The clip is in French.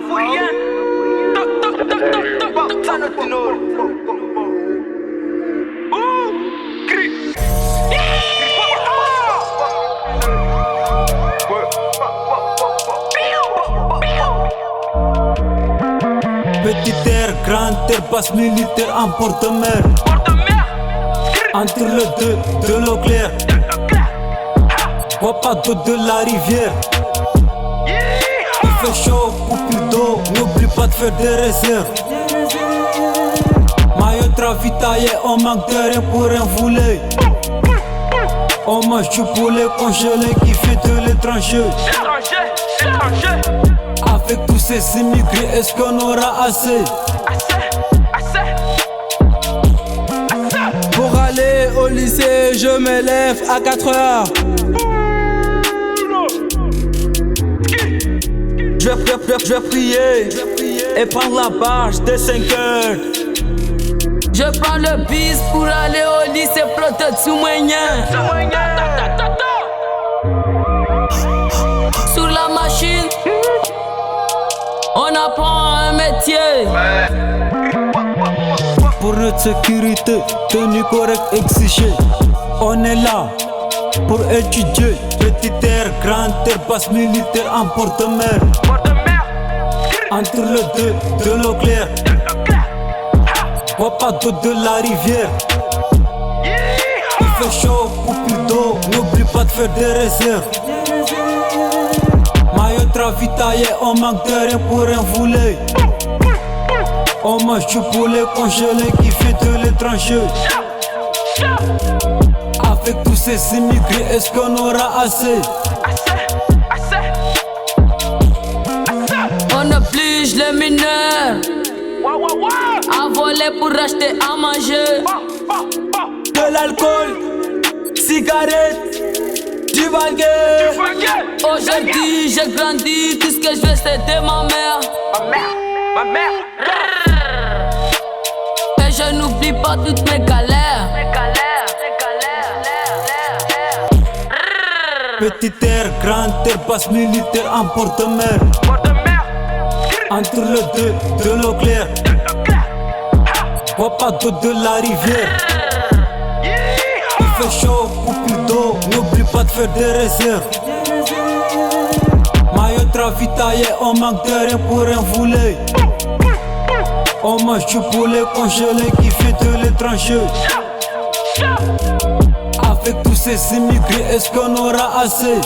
rien. Petite air, grande terre, basse militaire en porte-mer. Entre le deux, de l'eau claire. Bois pas d'eau de la rivière. Il fait chaud, coupe d'eau, n'oublie pas de faire des réserves. Maillot ravitaillé, on manque de rien pour un volet. On mange du poulet congelé qui fait de l'étranger. Avec tous ces immigrés, est-ce qu'on aura assez? Pour aller au lycée, je me lève à 4 heures. Je vais prier et prendre la barge de 5 heures. Je prends le bus pour aller au lycée protection moyen. Sur la machine, on apprend un métier. Pour notre sécurité, tenue correcte exigée. On est là pour étudier. Petite terre, grande terre, basse militaire en porte-mer. Entre le deux, de l'eau claire. Bois pas d'eau de la rivière. Il fait chaud, coupe d'eau, n'oublie pas de faire des réserves. Maillot ravitaillé, on manque de rien pour un volet. On mange du poulet congelé qui fait de l'étranger. Avec tous ces immigrés, est-ce qu'on aura assez? On oblige les mineurs à voler pour acheter à manger. De l'alcool, cigarettes, du baguette. Aujourd'hui j'ai grandi, tout ce que je veux c'était ma mère. Ma mère. Et je n'oublie pas toutes mes galères. Petite terre, grande terre, basse militaire en porte-mer. Entre le deux, de l'eau claire. Bois pas d'eau de la rivière. Il fait chaud, coupe d'eau, n'oublie pas de faire des réserves. Maillot ravitaillé, on manque de rien pour un volet. On mange du poulet congelé qui fait de l'étranger. Avec tous ces immigrés, est-ce qu'on aura assez?